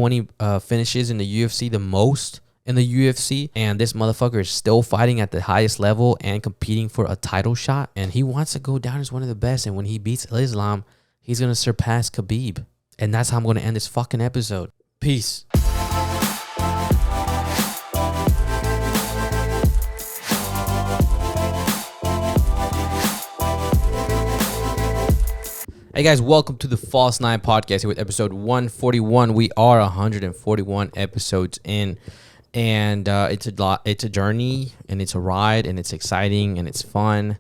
20 finishes in the UFC, the most in the UFC, and this motherfucker is still fighting at the highest level and competing for a title shot, and he wants to go down as one of the best, and when he beats Islam, he's going to surpass Khabib. And that's how I'm going to end this fucking episode. Peace. Hey guys, welcome to the False Nine Podcast here with episode 141. We are 141 episodes in, and it's a journey, and it's a ride, and it's exciting, and it's fun.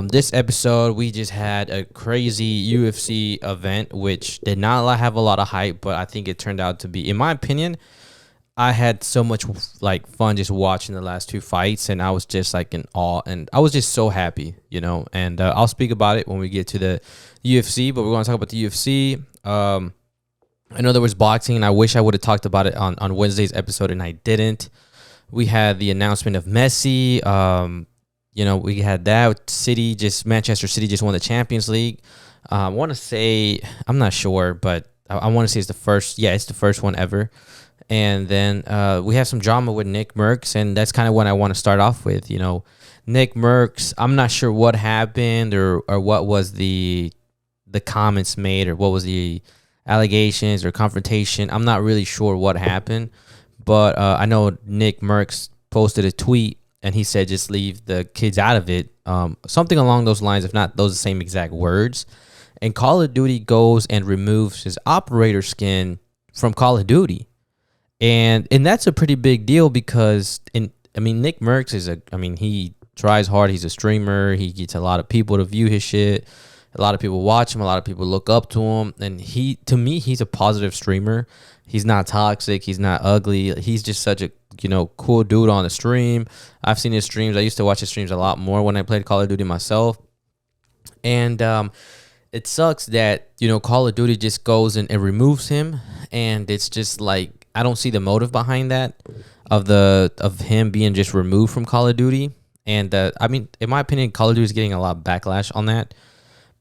This episode, we just had a crazy UFC event, which did not have a lot of hype, but I think it turned out to be, in my opinion, I had so much fun just watching the last two fights, and I was just in awe, and I was just so happy, and I'll speak about it when we get to the UFC, but we're going to talk about the UFC. I know there was boxing, and I wish I would have talked about it on Wednesday's episode, and I didn't. We had the announcement of Messi. We had that. Manchester City just won the Champions League. I want to say, I'm not sure, but I want to say it's the first. Yeah, it's the first one ever. And then we have some drama with NickMercs, and that's kind of what I want to start off with. NickMercs, I'm not sure what happened or what was the comments made or what was the allegations or confrontation. I'm not really sure what happened, but I know NickMercs posted a tweet, and he said just leave the kids out of it, something along those lines, if not those same exact words. And Call of Duty goes and removes his operator skin from Call of Duty. And that's a pretty big deal because, NickMercs he tries hard. He's a streamer. He gets a lot of people to view his shit. A lot of people watch him. A lot of people look up to him. And to me, he's a positive streamer. He's not toxic. He's not ugly. He's just such a, cool dude on the stream. I've seen his streams. I used to watch his streams a lot more when I played Call of Duty myself. And it sucks that, Call of Duty just goes and removes him. And it's just I don't see the motive behind that of him being just removed from Call of Duty. And in my opinion, Call of Duty is getting a lot of backlash on that.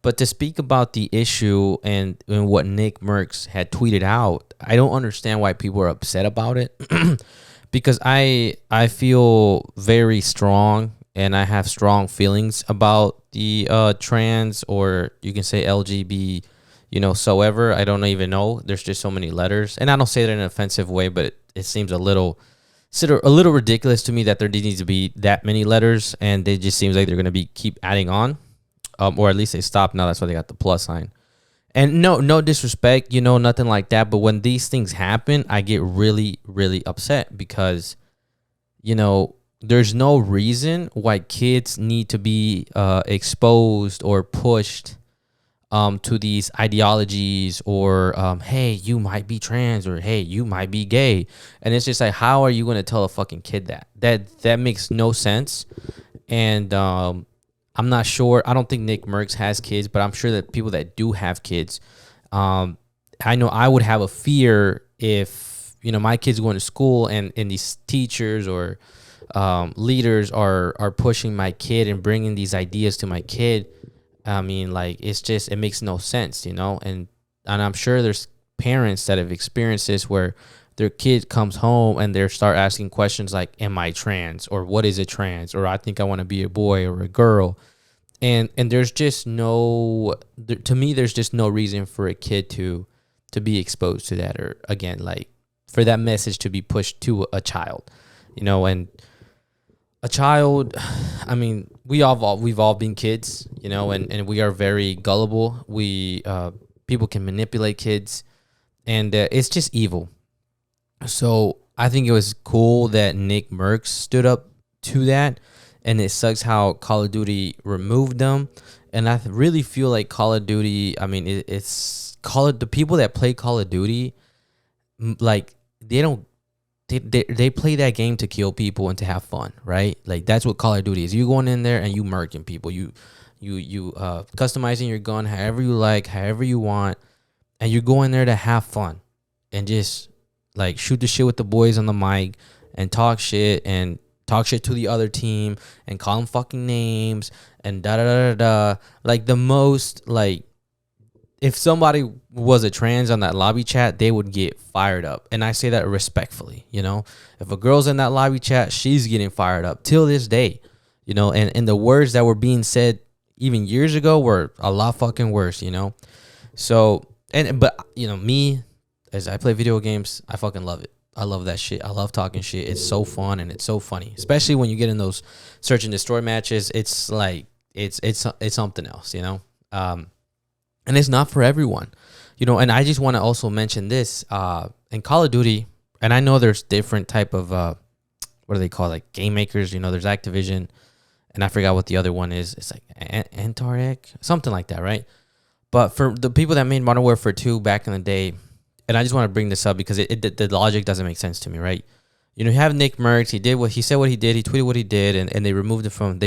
But to speak about the issue and what NickMercs had tweeted out, I don't understand why people are upset about it. Because I feel very strong, and I have strong feelings about the trans, or you can say LGBT, soever. I don't even know. There's just so many letters. And I don't say that in an offensive way, but it seems a little ridiculous to me that there needs to be that many letters, and it just seems like they're going to keep adding on. Or at least they stopped now. That's why they got the plus sign. And no disrespect, nothing like that. But when these things happen, I get really, really upset because, there's no reason why kids need to be exposed or pushed to these ideologies or, hey, you might be trans, or hey, you might be gay. And it's just how are you going to tell a fucking kid that? That makes no sense. And I'm not sure. I don't think NickMercs has kids, but I'm sure that people that do have kids, I know I would have a fear if, my kids going to school and these teachers or leaders are pushing my kid and bringing these ideas to my kid. It makes no sense, and I'm sure there's parents that have experienced this where their kid comes home and they start asking questions like, am I trans? Or what is a trans? Or I think I want to be a boy or a girl. And there's just to me, there's just no reason for a kid to be exposed to that, or again, for that message to be pushed to a child, and a child, we've all been kids, and we are very gullible. People can manipulate kids, and it's just evil. So I think it was cool that NickMercs stood up to that, and it sucks how Call of Duty removed them. And I really feel like Call of Duty, the people that play Call of Duty, they play that game to kill people and to have fun, right? That's what Call of Duty is. You going in there and you murking people. You customizing your gun however you like, however you want, and you're going there to have fun and just shoot the shit with the boys on the mic and talk shit to the other team and call them fucking names and da da da da da. The most if somebody was a trans on that lobby chat, they would get fired up. And I say that respectfully, you know. If a girl's in that lobby chat, she's getting fired up till this day, you know. And the words that were being said even years ago were a lot fucking worse, you know. So, but you know, me, as I play video games, I fucking love it. I love that shit. I love talking shit. It's so fun and it's so funny, especially when you get in those search and destroy matches. It's like it's something else, you know. And it's not for everyone, you know. And I just want to also mention this in Call of Duty, and I know there's different type of what do they call, like, game makers, you know. There's Activision, and I forgot what the other one is. It's like Antarctic, something like that, right? But for the people that made Modern Warfare 2 back in the day, and I just want to bring this up because the logic doesn't make sense to me, right? You know, you have NickMercs. He said what he did. He tweeted what he did, and they removed it from.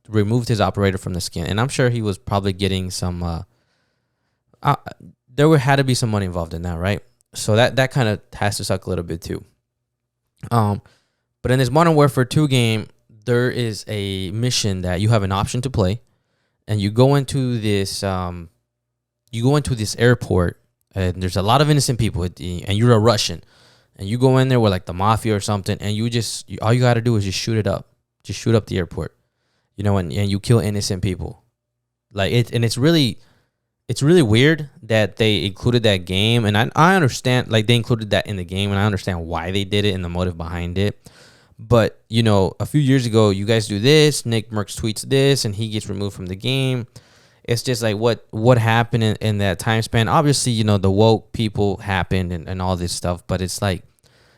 Removed his operator from the skin, and I'm sure he was probably getting some. Had to be some money involved in that, right? So that kind of has to suck a little bit too. But in this Modern Warfare 2 game, there is a mission that you have an option to play, and you go into this airport, and there's a lot of innocent people, and you're a Russian, and you go in there with like the mafia or something, and all you got to do is just shoot it up, just shoot up the airport, you know, and you kill innocent people, like it, and it's really weird that they included that game, and I understand, like, they included that in the game, and I understand why they did it and the motive behind it. But, you know, a few years ago, you guys do this, NickMercs tweets this, and he gets removed from the game. It's just like, what happened in that time span? Obviously, you know, the woke people happened and all this stuff, but it's like,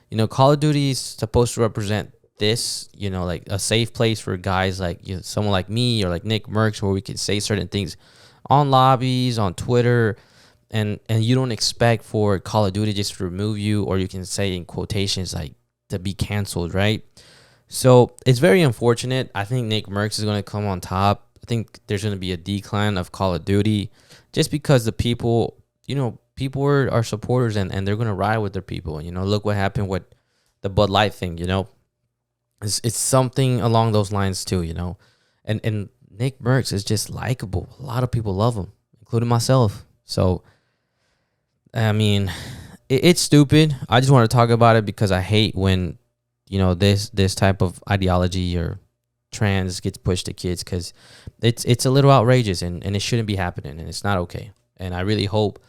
you know, Call of Duty is supposed to represent this, you know, like a safe place for guys like, you know, someone like me or like NickMercs, where we can say certain things on lobbies, on Twitter, and you don't expect for Call of Duty just to remove you, or you can say in quotations like to be canceled, right? So it's very unfortunate. I think NickMercs is going to come on top. I think there's going to be a decline of Call of Duty just because the people, you know, people are supporters and they're going to ride with their people. You know, look what happened with the Bud Light thing, you know. It's something along those lines too, you know. And NickMercs is just likable. A lot of people love him, including myself. So, I mean, it's stupid. I just want to talk about it because I hate when, you know, this type of ideology or trans gets pushed to kids, because it's a little outrageous and it shouldn't be happening, and it's not okay. And I really hope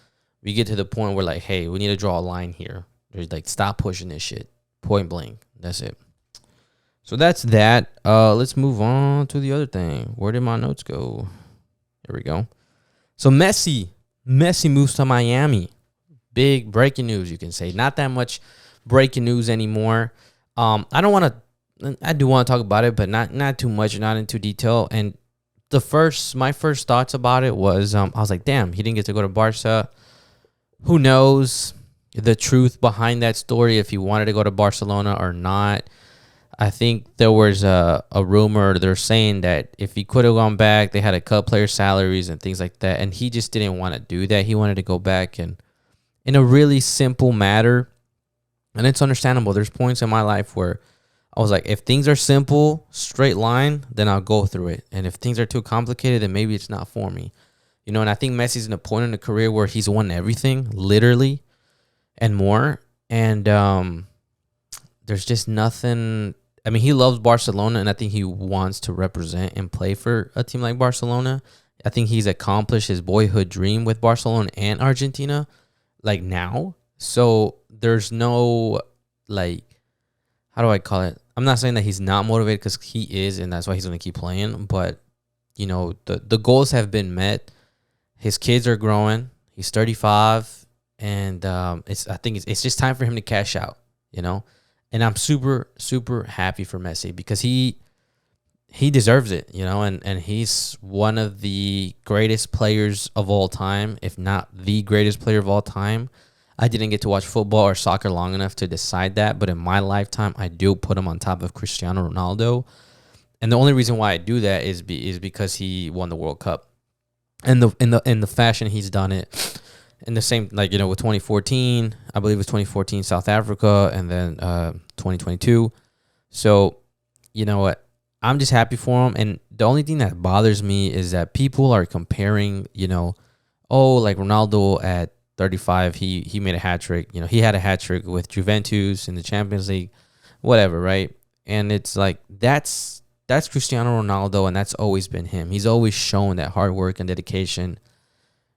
we get to the point where, like, hey, we need to draw a line here. There's like, stop pushing this shit. Point blank. That's it. So that's that. Let's move on to the other thing. Where did my notes go? Here we go. So Messi moves to Miami. Big breaking news, you can say. Not that much breaking news anymore. I do want to talk about it, but not too much, not into detail. And my first thoughts about it was, I was like, damn, he didn't get to go to Barca. Who knows the truth behind that story, if he wanted to go to Barcelona or not. I think there was a rumor, they're saying that if he could have gone back, they had to cut player salaries and things like that, and he just didn't want to do that. He wanted to go back, and in a really simple matter, and it's understandable. There's points in my life where I was like, if things are simple, straight line, then I'll go through it. And if things are too complicated, then maybe it's not for me. You know, and I think Messi's in a point in the career where he's won everything, literally, and more. And there's just nothing. I mean, he loves Barcelona, and I think he wants to represent and play for a team like Barcelona. I think he's accomplished his boyhood dream with Barcelona and Argentina, like, now. So there's no, like, how do I call it? I'm not saying that he's not motivated, because he is, and that's why he's going to keep playing. But, you know, the goals have been met. His kids are growing. He's 35, and I think it's just time for him to cash out, you know. And I'm super, super happy for Messi, because he deserves it, you know, and he's one of the greatest players of all time, if not the greatest player of all time. I didn't get to watch football or soccer long enough to decide that, but in my lifetime, I do put him on top of Cristiano Ronaldo. And the only reason why I do that is because he won the World Cup, and in the fashion he's done it. In the same, like, you know, with 2014, I believe it was 2014 South Africa, and then 2022. So, you know what? I'm just happy for him. And the only thing that bothers me is that people are comparing, you know, oh, like Ronaldo at 35, he made a hat trick. You know, he had a hat trick with Juventus in the Champions League, whatever, right? And it's like that's Cristiano Ronaldo, and that's always been him. He's always shown that hard work and dedication,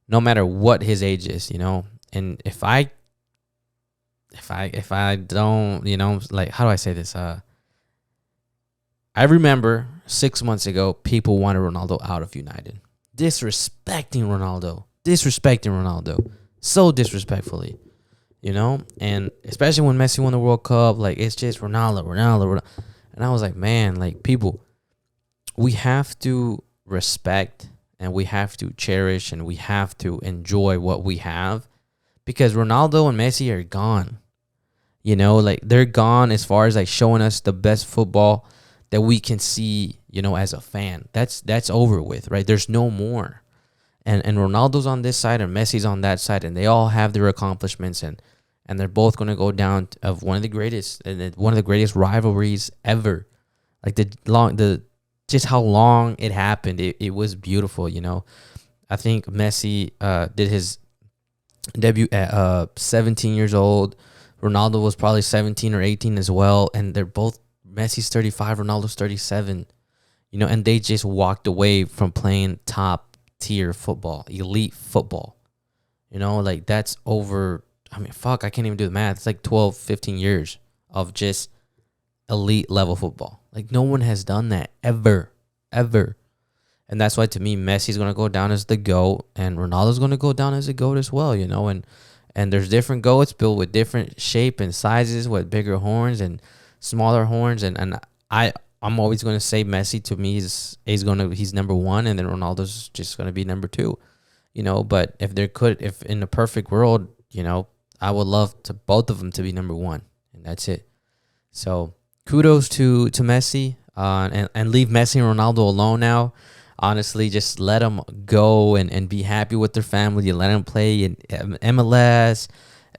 no matter what his age is, you know. And if I don't, you know, like, how do I say this? I remember 6 months ago, people wanted Ronaldo out of United, disrespecting Ronaldo, so disrespectfully, you know. And especially when Messi won the World Cup, like, it's just Ronaldo. And I was like, man, like, people, we have to respect and we have to cherish and we have to enjoy what we have, because Ronaldo and Messi are gone. You know, like, they're gone as far as like showing us the best football that we can see, you know, as a fan. That's over with, right? There's no more. And Ronaldo's on this side and Messi's on that side, and they all have their accomplishments, and they're both going to go down of one of the greatest rivalries ever. Like, just how long it happened. It was beautiful, you know. I think Messi did his debut at 17 years old. Ronaldo was probably 17 or 18 as well, and they're both, Messi's 35, Ronaldo's 37, you know, and they just walked away from playing top tier football, elite football, you know, like, that's over. I mean, fuck, I can't even do the math. It's like 12, 15 years of just elite level football. Like, no one has done that ever. And that's why, to me, Messi's going to go down as the GOAT, and Ronaldo's going to go down as the GOAT as well, you know. And there's different GOATs built with different shape and sizes, with bigger horns and smaller horns. And I'm always going to say Messi, to me, he's number one, and then Ronaldo's just going to be number two, you know. But if in a perfect world, you know, I would love to both of them to be number one, and that's it. So kudos to Messi, and leave Messi and Ronaldo alone now. Honestly, just let them go and be happy with their family. Let them play in MLS,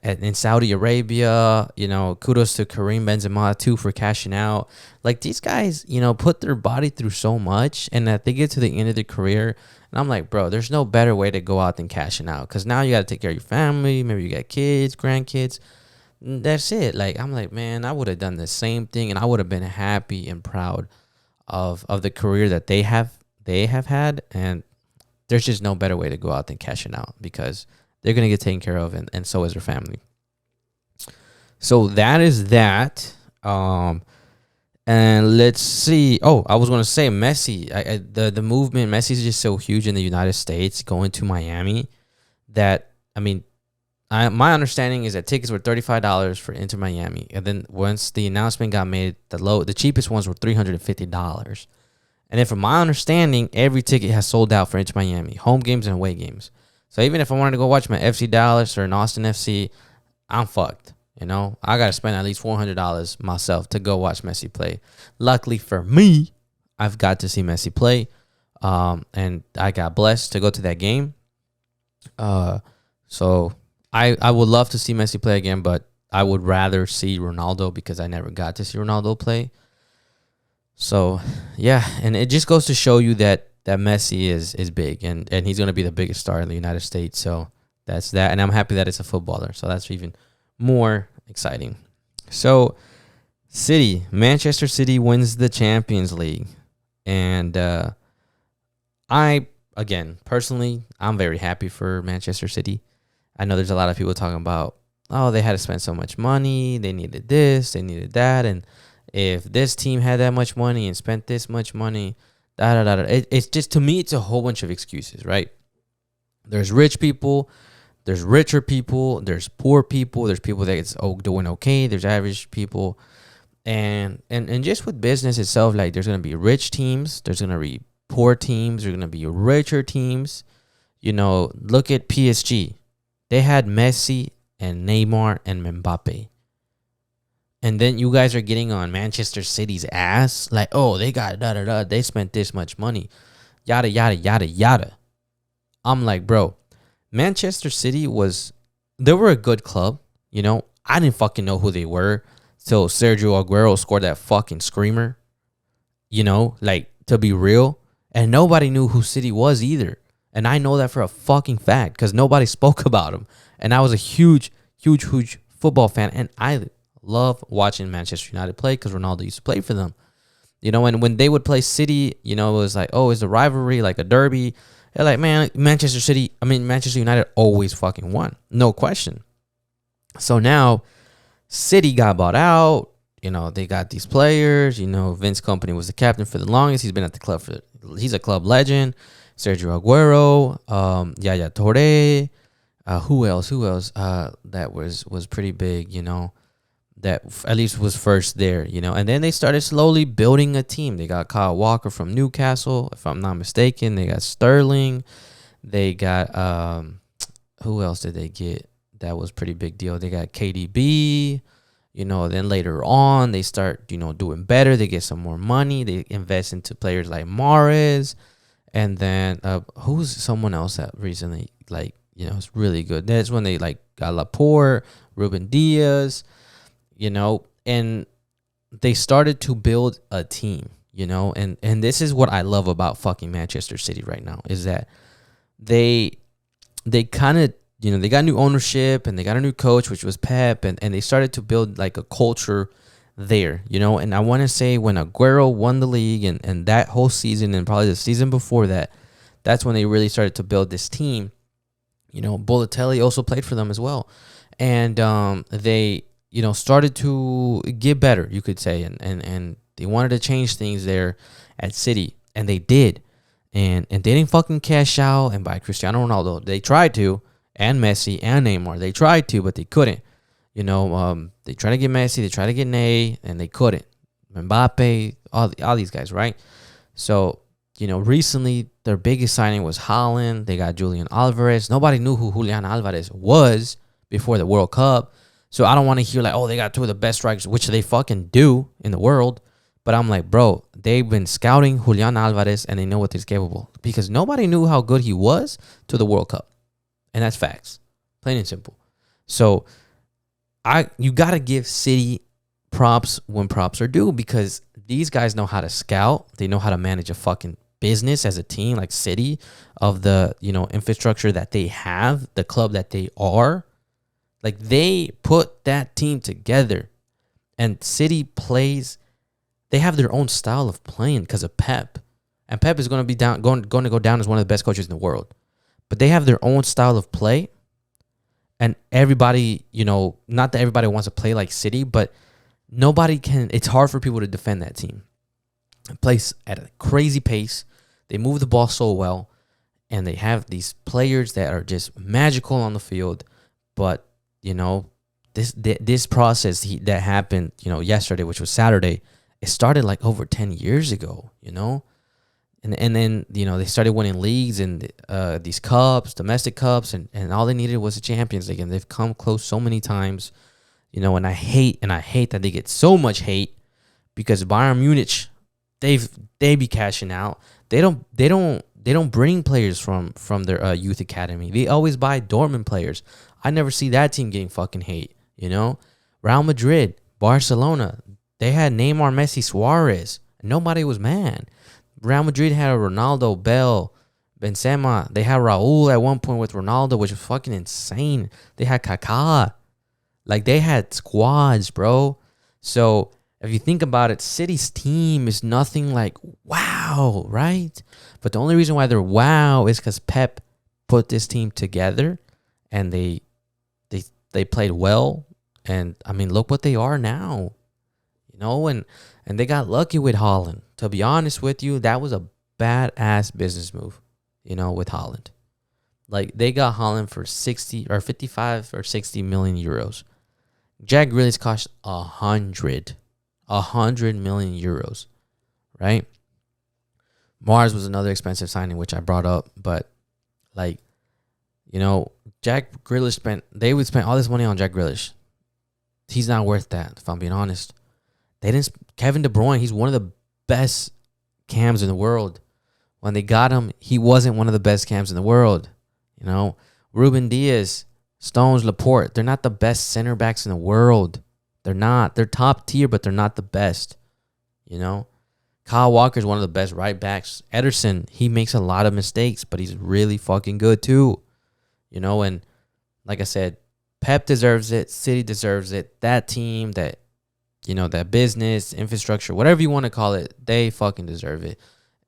in Saudi Arabia. You know, kudos to Karim Benzema too for cashing out. Like, these guys, you know, put their body through so much, and that they get to the end of their career, and I'm like, bro, there's no better way to go out than cashing out, because now you got to take care of your family. Maybe you got kids, grandkids. That's it. Like, I'm like, man, I would have done the same thing, and I would have been happy and proud of the career that they have had. And there's just no better way to go out than cashing out, because they're going to get taken care of, and so is their family. So that is that. And let's see. Oh, I was going to say Messi. The movement, Messi's just so huge in the United States, going to Miami, that, I mean, my understanding is that tickets were $35 for Inter Miami. And then once the announcement got made, the cheapest ones were $350. And then from my understanding, every ticket has sold out for Inter Miami, home games and away games. So even if I wanted to go watch my FC Dallas or an Austin FC, I'm fucked. You know, I got to spend at least $400 myself to go watch Messi play. Luckily for me, I've got to see Messi play. And I got blessed to go to that game. So I would love to see Messi play again, but I would rather see Ronaldo, because I never got to see Ronaldo play. So, yeah, and it just goes to show you that Messi is big, and he's going to be the biggest star in the United States. So that's that, and I'm happy that it's a footballer. So that's even more exciting. So, Manchester City wins the Champions League. And personally, I'm very happy for Manchester City. I know there's a lot of people talking about, oh, they had to spend so much money, they needed this, they needed that, and if this team had that much money and spent this much money, It's just, to me, it's a whole bunch of excuses, right? There's rich people, there's richer people, there's poor people, there's people that it's doing okay, there's average people, and just with business itself, like, there's gonna be rich teams, there's gonna be poor teams, there's gonna be richer teams. You know, look at PSG. They had Messi and Neymar and Mbappe. And then you guys are getting on Manchester City's ass. Like, oh, they got they spent this much money. Yada, yada, yada, yada. I'm like, bro, Manchester City they were a good club. You know, I didn't fucking know who they were till Sergio Aguero scored that fucking screamer. You know, like, to be real. And nobody knew who City was either And I know that for a fucking fact because nobody spoke about him. And I was a huge football fan. And I love watching Manchester United play because Ronaldo used to play for them. You know, and when they would play City, you know, it was like, oh, it's a rivalry, like a derby. They're like, man, Manchester United always fucking won. No question. So now City got bought out. You know, they got these players. You know, Vince Kompany was the captain for the longest. He's been at the club he's a club legend. Sergio Aguero, Yaya Touré. Who else? That was pretty big, you know, that at least was first there, you know. And then they started slowly building a team. They got Kyle Walker from Newcastle, if I'm not mistaken. They got Sterling. They got, who else did they get? That was pretty big deal. They got KDB, you know. Then later on, they start, you know, doing better. They get some more money. They invest into players like Mahrez. And then who's someone else that recently, like, you know, it's really good. That's when they, like, got Laporte, Ruben Diaz, you know, and they started to build a team, you know. And this is what I love about fucking Manchester City right now is that they kind of, you know, they got new ownership and they got a new coach, which was Pep, and they started to build, like, a culture there, you know. And I want to say when Aguero won the league and that whole season and probably the season before that, that's when they really started to build this team. You know, Balotelli also played for them as well. And they, you know, started to get better, you could say. And they wanted to change things there at City. And they did. And they didn't fucking cash out and buy Cristiano Ronaldo. They tried to. And Messi and Neymar. They tried to, but they couldn't. You know, they tried to get Messi. They tried to get Ney. And they couldn't. Mbappe. All these guys, right? So, you know, recently their biggest signing was Haaland. They got Julian Alvarez. Nobody knew who Julian Alvarez was before the World Cup. So I don't want to hear like, oh, they got two of the best strikers, which they fucking do in the world. But I'm like, bro, they've been scouting Julian Alvarez and they know what he's capable. Because nobody knew how good he was to the World Cup. And that's facts. Plain and simple. So you got to give City props when props are due because these guys know how to scout. They know how to manage a fucking business as a team like City of the, you know, infrastructure that they have, the club that they are. Like they put that team together and City plays. They have their own style of playing because of Pep. And Pep is going to be going to go down as one of the best coaches in the world. But they have their own style of play. And everybody, you know, not that everybody wants to play like City, but nobody can. It's hard for people to defend that team. It plays at a crazy pace. They move the ball so well. And they have these players that are just magical on the field. But, you know, this process that happened, you know, yesterday, which was Saturday, it started like over 10 years ago, you know. And then, you know, they started winning leagues and these cups, domestic cups, and all they needed was a Champions League. And they've come close so many times, you know, and I hate that they get so much hate because Bayern Munich, they be cashing out. They don't bring players from their youth academy. They always buy Dortmund players. I never see that team getting fucking hate, you know. Real Madrid, Barcelona, they had Neymar, Messi, Suarez. Nobody was mad. Real Madrid had a Ronaldo, Bell, Benzema. They had Raul at one point with Ronaldo, which was fucking insane. They had Kaká. Like, they had squads, bro. So, if you think about it, City's team is nothing like wow, right? But the only reason why they're wow is because Pep put this team together and they played well. And, I mean, look what they are now. You know, and they got lucky with Haaland. To be honest with you, that was a badass business move, you know, with Haaland. Like, they got Haaland for 60 or 55 or 60 million euros. Jack Grealish cost 100 million euros, right? Mars was another expensive signing, which I brought up, but like, you know, Jack Grealish they would spend all this money on Jack Grealish. He's not worth that, if I'm being honest. Kevin De Bruyne, he's one of the best cams in the world. When they got him, he wasn't one of the best cams in the world. You know, Ruben Diaz, Stones, Laporte, they're not the best center backs in the world. They're not. They're top tier, but they're not the best. You know? Kyle Walker is one of the best right backs. Ederson, he makes a lot of mistakes, but he's really fucking good too. And like I said, Pep deserves it. City deserves it. That team, that business, infrastructure, whatever you want to call it, they fucking deserve it.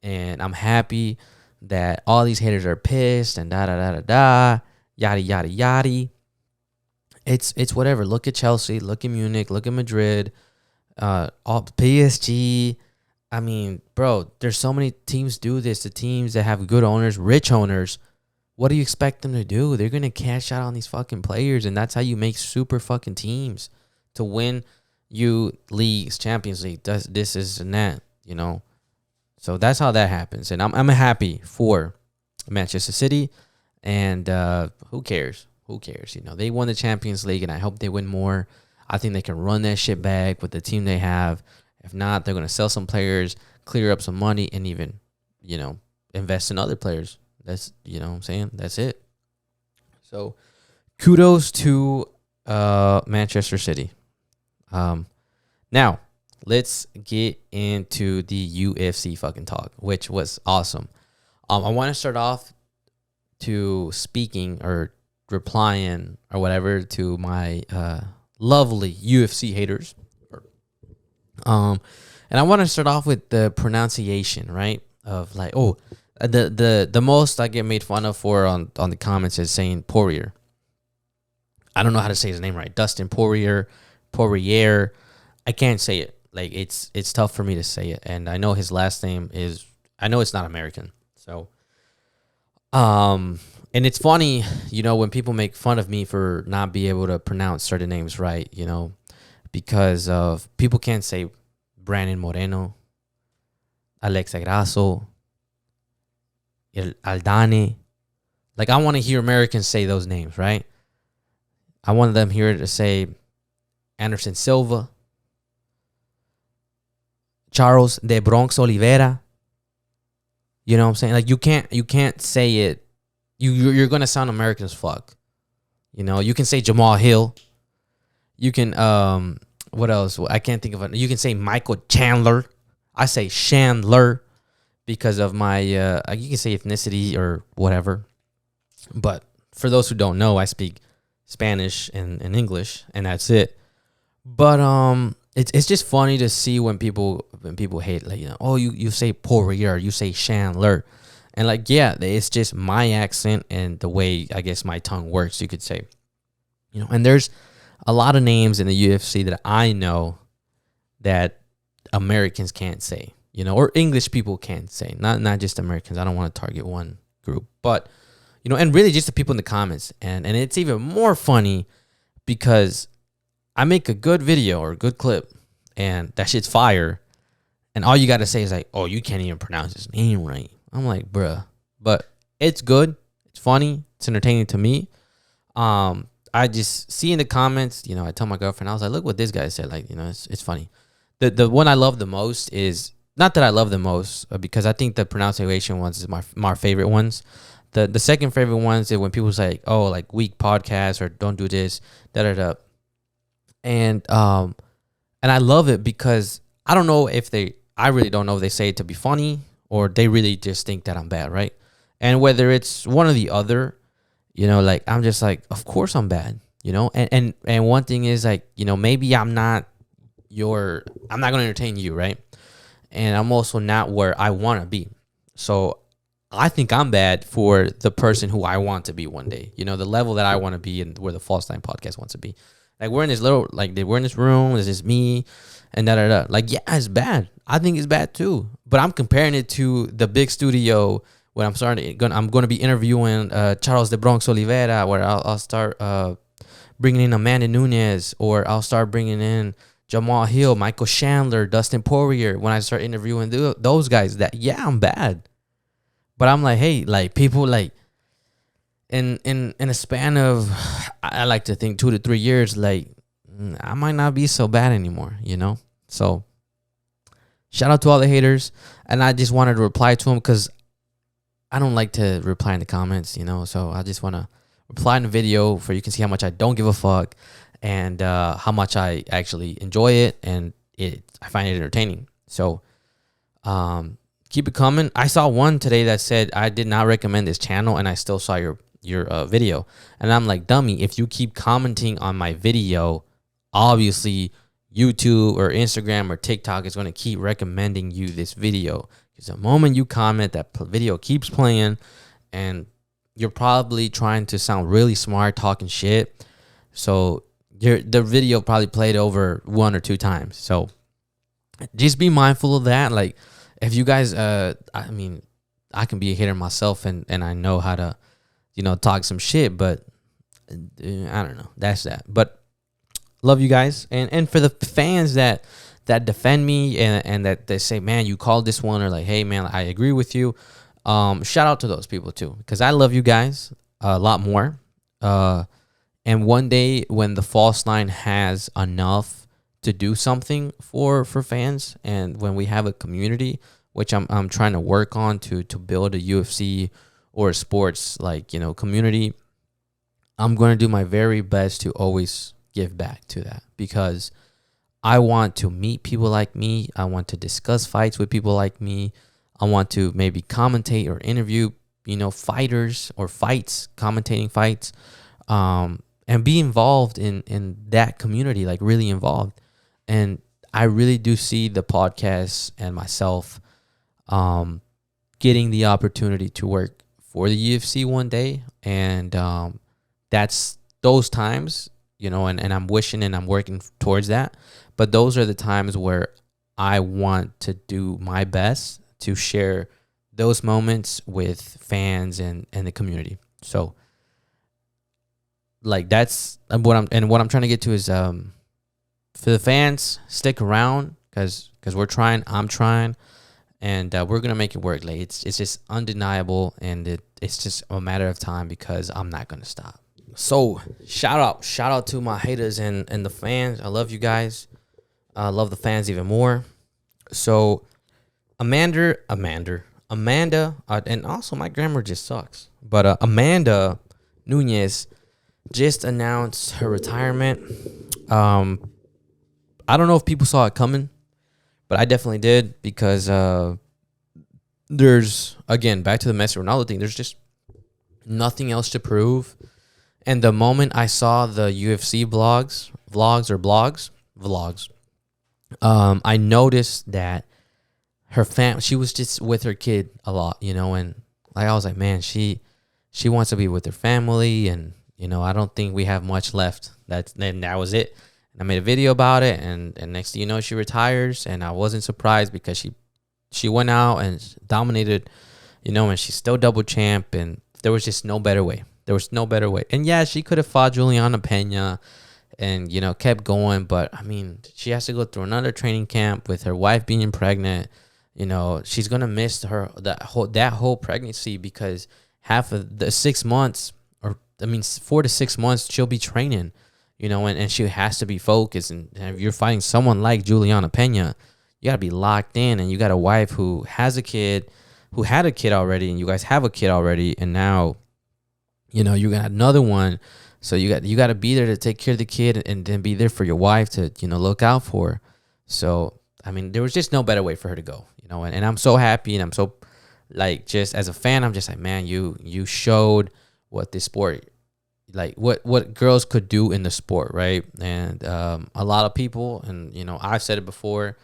And I'm happy that all these haters are pissed and yada yada yada. It's whatever. Look at Chelsea, look at Munich, look at Madrid, all PSG. I mean, bro, there's so many teams do this. The teams that have good owners, rich owners, what do you expect them to do? They're going to cash out on these fucking players, and that's how you make super fucking teams to win you leagues, Champions League, this is and that, So that's how that happens. And I'm happy for Manchester City, and who cares? Who cares? They won the Champions League, and I hope they win more. I think they can run that shit back with the team they have. If not, they're going to sell some players, clear up some money, and even, invest in other players. That's, what I'm saying? That's it. So, kudos to Manchester City. Now, let's get into the UFC fucking talk, which was awesome. I want to start off to speaking or replying or whatever to my lovely UFC haters. And I want to start off with the pronunciation, right? Of like, the most I get made fun of for on the comments is saying Poirier. I don't know how to say his name right. Dustin Poirier. I can't say it. Like it's tough for me to say it, and I know his last name is. I know it's not American. So, and it's funny, when people make fun of me for not being able to pronounce certain names right, because of people can't say Brandon Moreno, Alexa Grasso, Aldane. Like, I want to hear Americans say those names, right? I want them here to say Anderson Silva, Charles de Bronx Oliveira. You know what I'm saying? Like, you can't say it. You're gonna sound American as fuck. You can say Jamal Hill. You can what else? I can't think of it. You can say Michael Chandler. I say Chandler because of my you can say ethnicity or whatever. But for those who don't know, I speak Spanish and English, and that's it. But it's just funny to see when people hate, like, you say Poirier, you say Chandler, and like, yeah, it's just my accent and the way I guess my tongue works, you could say, and there's a lot of names in the UFC that I know that Americans can't say, or English people can't say, not just Americans. I don't want to target one group, but and really just the people in the comments, and it's even more funny because I make a good video or a good clip, and that shit's fire, and all you got to say is like, oh, you can't even pronounce his name right. I'm like, bruh. But it's good. It's funny. It's entertaining to me. I just see in the comments, I tell my girlfriend, I was like, look what this guy said. Like, it's funny. The one I love the most is, not that I love the most, because I think the pronunciation ones is my favorite ones. The second favorite ones is when people say, oh, like weak podcast or don't do this, da-da-da. And I love it because I don't know I really don't know if they say it to be funny or they really just think that I'm bad, right? And whether it's one or the other, like, I'm just like, of course I'm bad, and one thing is like, maybe I'm not going to entertain you, right? And I'm also not where I want to be. So I think I'm bad for the person who I want to be one day, the level that I want to be and where the False Line podcast wants to be. Like, we're in this room, this is me, and da-da-da. Like, yeah, it's bad. I think it's bad too. But I'm comparing it to the big studio when I'm going to be interviewing Charles de Bronx Oliveira, where I'll start bringing in Amanda Nunes, or I'll start bringing in Jamal Hill, Michael Chandler, Dustin Poirier. When I start interviewing those guys, I'm bad. But I'm like, hey, like, people, like, in a span of, I like to think 2 to 3 years, like, I might not be so bad anymore, So shout out to all the haters. And I just wanted to reply to them because I don't like to reply in the comments, So I just want to reply in the video for you can see how much I don't give a fuck and how much I actually enjoy it, and I find it entertaining. So Keep it coming. I saw one today that said I did not recommend this channel, and I still saw your video. And I'm like, dummy, if you keep commenting on my video, obviously YouTube or Instagram or TikTok is going to keep recommending you this video. Because the moment you comment, that video keeps playing, and you're probably trying to sound really smart, talking shit. So the video probably played over 1 or 2 times. So just be mindful of that. Like, if you guys, I mean, I can be a hater myself, and I know how to, talk some shit, but I don't know. That's that. But love you guys. And for the fans that defend me and that they say, man, you called this one, or like, hey, man, I agree with you. Shout out to those people too, because I love you guys a lot more. And one day when the false line has enough to do something for fans, and when we have a community, which I'm trying to work on to build a UFC or a sports community, I'm going to do my very best to always give back to that, because I want to meet people like me. I want to discuss fights with people like me. I want to maybe commentate or interview, fighters or fights, commentating fights, and be involved in that community, like really involved. And I really do see the podcast and myself getting the opportunity to work for the UFC one day. And that's those times, and I'm wishing and I'm working towards that. But those are the times where I want to do my best to share those moments with fans and the community. So like that's what I'm trying to get to is for the fans, stick around, because we're trying, I'm trying, and we're gonna make it work. Like it's just undeniable, and it's just a matter of time, because I'm not gonna stop. So shout out to my haters and the fans. I love you guys. I love the fans even more. So Amanda, and also my grammar just sucks. But Amanda Nunes just announced her retirement. I don't know if people saw it coming, but I definitely did, because there's, again, back to the Messi Ronaldo thing, there's just nothing else to prove. And the moment I saw the UFC vlogs, I noticed that she was just with her kid a lot, and I was like, man, she wants to be with her family, and I don't think we have much left. That was it. And I made a video about it, and next thing you know, she retires, and I wasn't surprised, because she went out and dominated, and she's still double champ, and there was just no better way. There was no better way. And yeah, she could have fought Juliana Pena and, kept going, but I mean, she has to go through another training camp with her wife being pregnant. She's going to miss that whole pregnancy, because half of the 6 months, 4 to 6 months, she'll be training. And she has to be focused. And if you're fighting someone like Juliana Pena, you got to be locked in. And you got a wife who has a kid, who had a kid already, and you guys have a kid already. And now, you got another one. So you got to be there to take care of the kid, and then be there for your wife to, look out for. So, I mean, there was just no better way for her to go, and I'm so happy. And I'm so, like, just as a fan, I'm just like, man, you showed what this sport, like what girls could do in the sport, right? And a lot of people, and I've said it before,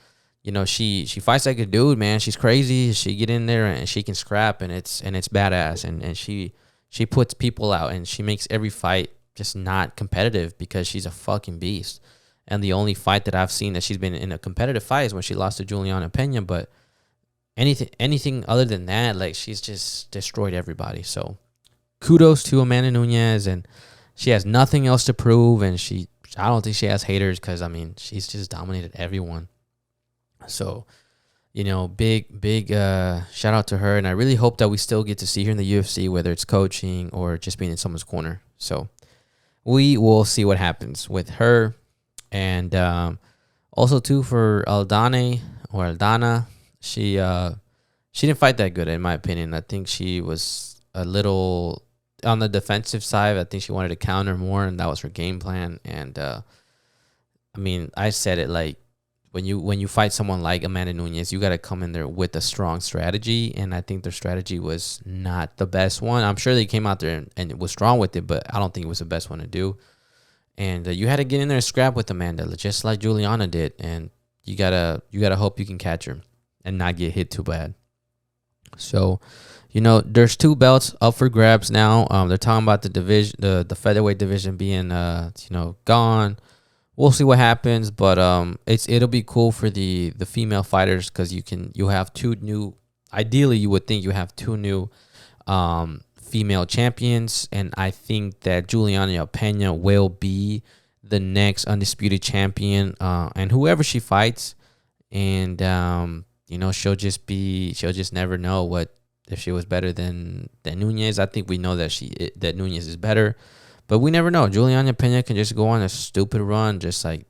she fights like a dude, man. She's crazy. She get in there and she can scrap, and it's badass, and she puts people out, and she makes every fight just not competitive, because she's a fucking beast. And the only fight that I've seen that she's been in a competitive fight is when she lost to Juliana Pena. But anything other than that, like, she's just destroyed everybody. So kudos to Amanda Nunes, and she has nothing else to prove, and I don't think she has haters, because she's just dominated everyone. So, big shout out to her, and I really hope that we still get to see her in the UFC, whether it's coaching or just being in someone's corner. So we will see what happens with her. And also too, for Aldana, she didn't fight that good, in my opinion. I think she was a little on the defensive side. I think she wanted to counter more, and that was her game plan. And I said it, like, when you fight someone like Amanda Nunes, you got to come in there with a strong strategy, and I think their strategy was not the best one. I'm sure they came out there and it was strong with it, but I don't think it was the best one to do. And you had to get in there and scrap with Amanda, just like Juliana did, and you gotta hope you can catch her and not get hit too bad. So, there's 2 belts up for grabs now. They're talking about the division, the featherweight division being gone. We'll see what happens, but it'll be cool for the female fighters because you have 2 new. Ideally, you would think you have 2 new female champions, and I think that Juliana Pena will be the next undisputed champion, and whoever she fights, and she'll just never know what if she was better than Nunes. I think we know that Nunes is better. But we never know. Juliana Pena can just go on a stupid run, just like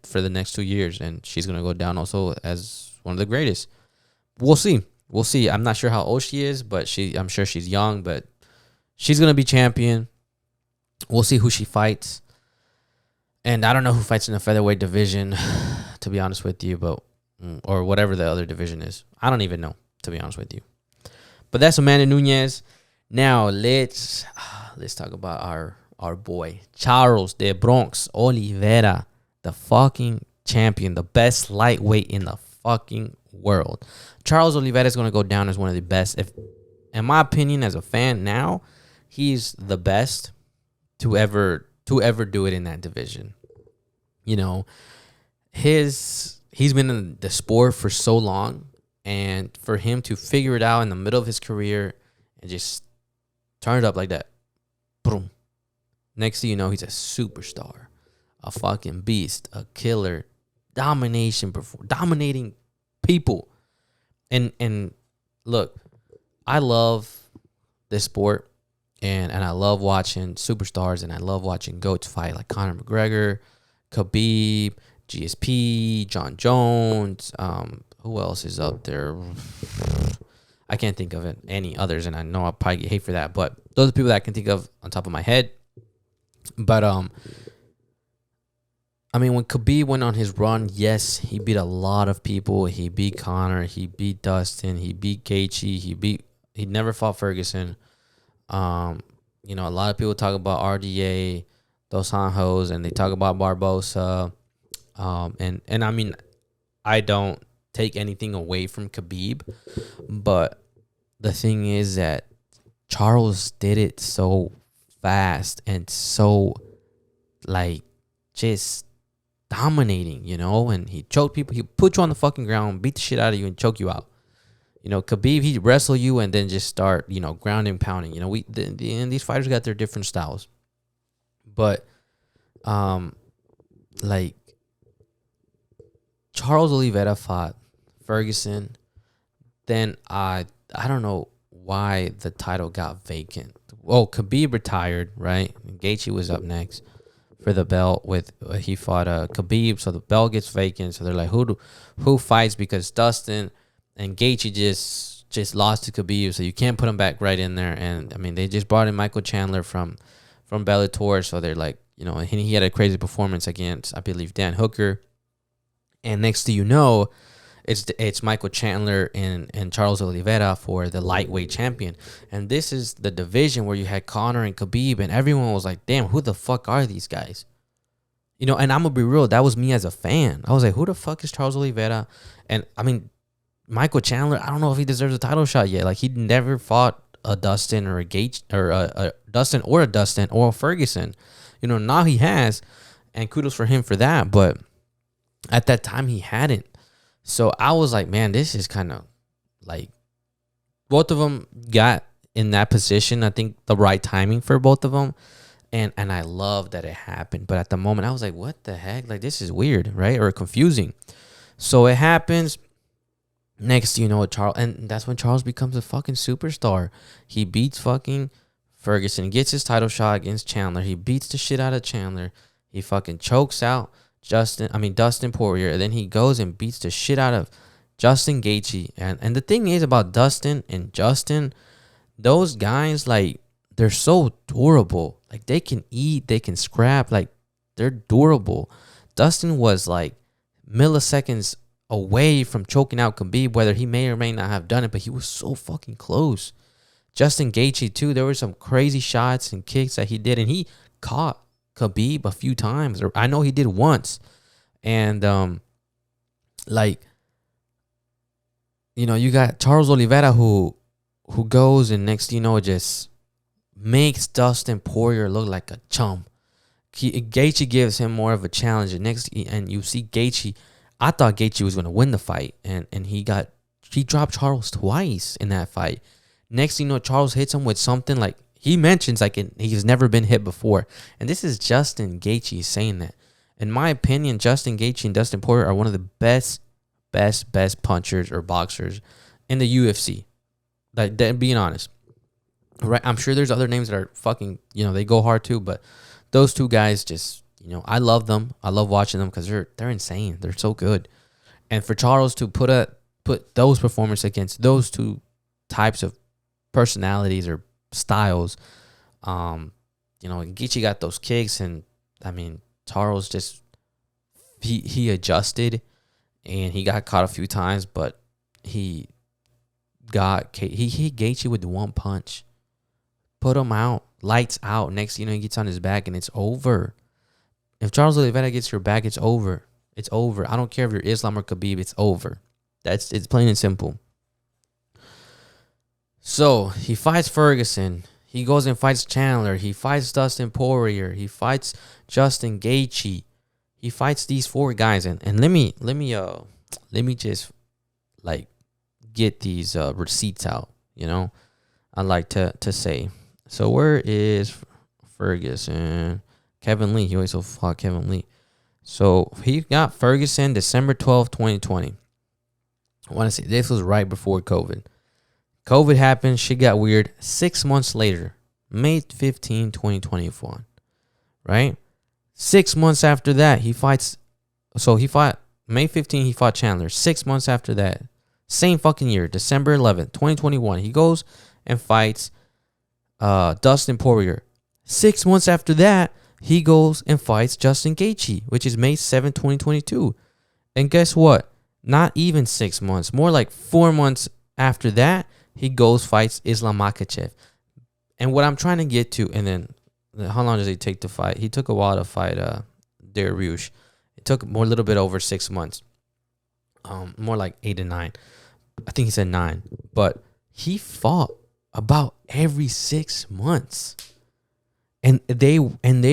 for the next 2 years, and she's gonna go down also as one of the greatest. We'll see. I'm not sure how old she is, but I'm sure she's young, but she's gonna be champion. We'll see who she fights, and I don't know who fights in the featherweight division, to be honest with you, or whatever the other division is. I don't even know, to be honest with you. But that's Amanda Nunes. Now let's talk about our boy Charles de Bronx Oliveira, the fucking champion, the best lightweight in the fucking world. Charles Oliveira is going to go down as one of the best. If, in my opinion, as a fan now, he's the best to ever do it in that division. He's been in the sport for so long, and for him to figure it out in the middle of his career and just turn it up like that. Boom. Next thing you know, he's a superstar, a fucking beast, a killer, dominating people. And look, I love this sport, and I love watching superstars, and I love watching GOATs fight, like Conor McGregor, Khabib, GSP, John Jones. Who else is up there? I can't think of any others, and I know I'll probably get hate for that, but those are the people that I can think of on top of my head. But when Khabib went on his run, yes, he beat a lot of people. He beat Conor, he beat Dustin, he beat Gaethje, he never fought Ferguson. A lot of people talk about RDA, Dos Anjos, and they talk about Barbosa. I don't take anything away from Khabib, but the thing is that Charles did it so fast and so just dominating, and he choked people. He put you on the fucking ground, beat the shit out of you, and choke you out. Khabib, he'd wrestle you and then just start, ground and pounding. And these fighters got their different styles, but Charles Oliveira fought Ferguson. Then I don't know why the title got vacant. Well, Khabib retired, right? Gaethje was up next for the belt he fought Khabib, so the belt gets vacant. So they're like, who fights? Because Dustin and Gaethje just lost to Khabib, so you can't put him back right in there. And they just brought in Michael Chandler from Bellator, so they're like, he had a crazy performance against, I believe, Dan Hooker. And next thing you know, it's Michael Chandler and Charles Oliveira for the lightweight champion. And this is the division where you had Conor and Khabib, and everyone was like, damn, who the fuck are these guys? And I'm going to be real, that was me as a fan. I was like, who the fuck is Charles Oliveira? And, Michael Chandler, I don't know if he deserves a title shot yet. He never fought a Dustin or a Gaethje, or a Dustin or a Ferguson. Now he has, and kudos for him for that. But at that time, he hadn't. So I was like, man, this is kind of both of them got in that position. I think the right timing for both of them. And I love that it happened. But at the moment, I was like, what the heck? This is weird, right? Or confusing. So it happens. Next, Charles. And that's when Charles becomes a fucking superstar. He beats fucking Ferguson, gets his title shot against Chandler. He beats the shit out of Chandler. He fucking chokes out Dustin Poirier. And then he goes and beats the shit out of Justin Gaethje. And the thing is about Dustin and Justin, those guys, they're so durable. They can eat, they can scrap, they're durable. Dustin was milliseconds away from choking out Khabib, whether he may or may not have done it, but he was so fucking close. Justin Gaethje too. There were some crazy shots and kicks that he did, and he caught Khabib a few times. Or I know he did once, and like, you know, you got Charles Oliveira who goes and next thing you know just makes Dustin Poirier look like a chump. Gaethje gives him more of a challenge, and you see Gaethje. I thought Gaethje was going to win the fight, and he dropped Charles twice in that fight. Next thing you know, Charles hits him with something like he mentions like he's never been hit before, and this is Justin Gaethje saying that. In my opinion, Justin Gaethje and Dustin Poirier are one of the best punchers or boxers in the UFC. Like, being honest, right? I'm sure there's other names that are fucking, you know, they go hard too, but those two guys just, you know, I love them. I love watching them because they're insane. They're so good. And for Charles to put those performances against those two types of personalities or styles, you know, Gaethje got those kicks, and I mean, Charles just he adjusted, and he got caught a few times, but he hit Gaethje with the one punch, put him out, lights out. Next, you know, he gets on his back, and it's over. If Charles Oliveira gets your back, it's over. It's over. I don't care if you're Islam or Khabib. It's over. It's plain and simple. So he fights Ferguson. He goes and fights Chandler. He fights Dustin Poirier. He fights Justin Gaethje. He fights these four guys, and let me just like get these receipts out. You know, I like to say. So where is Ferguson? Kevin Lee. He also fought Kevin Lee. So he got Ferguson December 12th, 2020. I want to say this was right before COVID. COVID happened. Shit got weird. 6 months later, May 15, 2021. Right? 6 months after that, he fights. So he fought May 15, he fought Chandler. 6 months after that, same fucking year, December 11th, 2021, he goes and fights Dustin Poirier. 6 months after that, he goes and fights Justin Gaethje, which is May 7th, 2022. And guess what? Not even 6 months. More like 4 months after that, he goes fights Islam Makhachev. And what I'm trying to get to, and then how long does it take to fight? He took a while to fight Dariush. It took a little bit over 6 months. More like 8 to 9. I think he said 9. But he fought about every 6 months. And they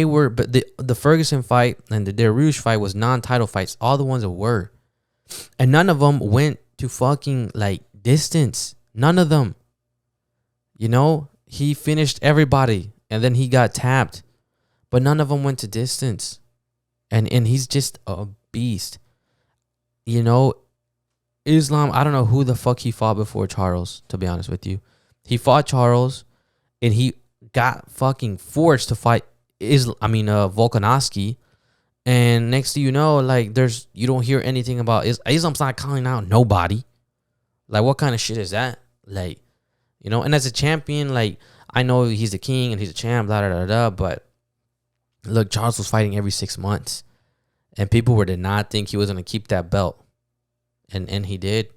were, but the Ferguson fight and the Dariush fight was non-title fights. All the ones that were. And none of them went to fucking like distance. None of them. You know, he finished everybody and then he got tapped. But none of them went to distance. And he's just a beast. You know, Islam, I don't know who the fuck he fought before Charles, to be honest with you. He fought Charles and he got fucking forced to fight Volkanovski. And next thing you know, like you don't hear anything about Islam's not calling out nobody. Like, what kind of shit is that? Like, you know, and as a champion, like, I know he's the king and he's a champ, blah, blah, blah, blah, but look, Charles was fighting every 6 months. And people did not think he was going to keep that belt. And he did.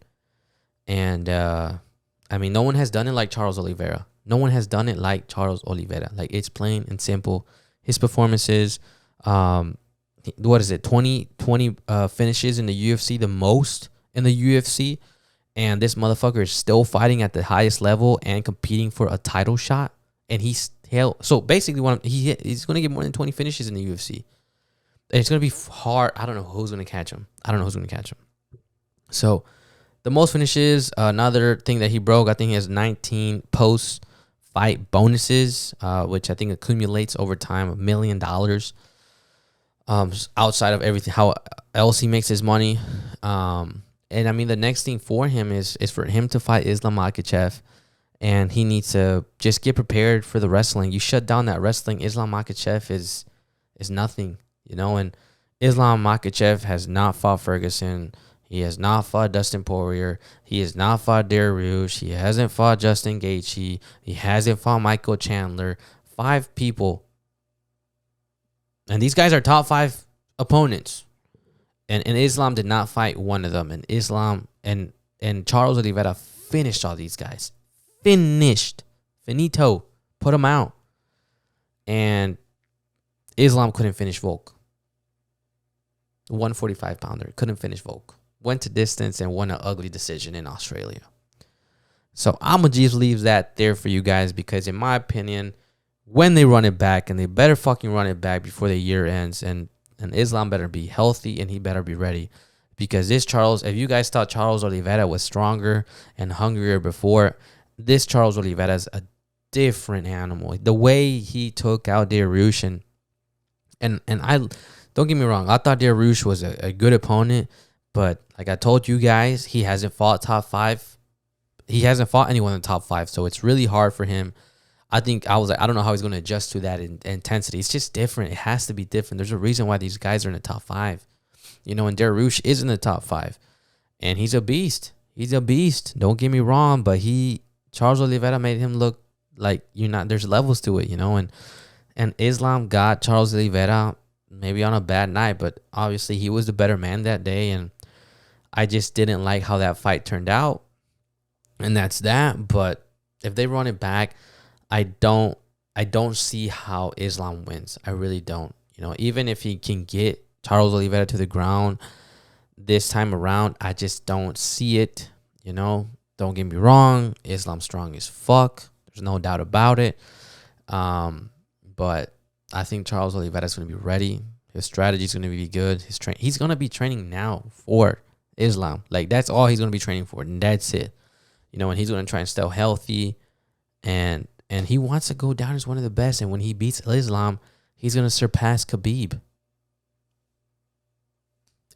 And, I mean, no one has done it like Charles Oliveira. No one has done it like Charles Oliveira. Like, it's plain and simple. His performances, what is it, 20 finishes in the UFC, the most in the UFC. And this motherfucker is still fighting at the highest level and competing for a title shot. And he's still, so basically he's going to get more than 20 finishes in the UFC. And it's going to be hard. I don't know who's going to catch him. So the most finishes, another thing that he broke, I think he has 19 post-fight bonuses, which I think accumulates over time $1 million. Outside of everything, how else he makes his money. And I mean, the next thing for him is for him to fight Islam Makhachev. And he needs to just get prepared for the wrestling. You shut down that wrestling, Islam Makhachev is nothing, you know. And Islam Makhachev has not fought Ferguson. He has not fought Dustin Poirier. He has not fought Dariush. He hasn't fought Justin Gaethje. He hasn't fought Michael Chandler. 5 people. And these guys are top 5 opponents. And Islam did not fight one of them. And Islam and Charles Oliveira finished all these guys. Finito. Put them out. And Islam couldn't finish Volk. 145 pounder. Couldn't finish Volk. Went to distance and won an ugly decision in Australia. So I'm going to just leave that there for you guys, because in my opinion, when they run it back, and they better fucking run it back before the year ends, and Islam better be healthy and he better be ready. Because this Charles, if you guys thought Charles Oliveira was stronger and hungrier before, this Charles Oliveira is a different animal. The way he took out Dariush, and I don't get me wrong, I thought Dariush was a good opponent, but like I told you guys, he hasn't fought top 5. He hasn't fought anyone in the top 5, so it's really hard for him. I think I was like, I don't know how he's going to adjust to that intensity. It's just different. It has to be different. There's a reason why these guys are in the top 5. You know, and Dariush is in the top 5. And he's a beast. He's a beast. Don't get me wrong, but Charles Oliveira made him look like there's levels to it, you know. And Islam got Charles Oliveira maybe on a bad night, but obviously he was the better man that day, and I just didn't like how that fight turned out. And that's that. But if they run it back, I don't see how Islam wins. I really don't. You know, even if he can get Charles Oliveira to the ground this time around, I just don't see it. You know, don't get me wrong, Islam's strong as fuck. There's no doubt about it. But I think Charles Oliveira is going to be ready. His strategy is going to be good. He's going to be training now for Islam. Like, that's all he's going to be training for, and that's it. You know, and he's going to try and stay healthy, and he wants to go down as one of the best. And when he beats Islam, he's going to surpass Khabib.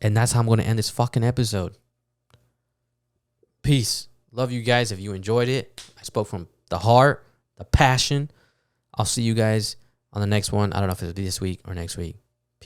And that's how I'm going to end this fucking episode. Peace. Love you guys. If you enjoyed it, I spoke from the heart, the passion. I'll see you guys on the next one. I don't know if it'll be this week or next week.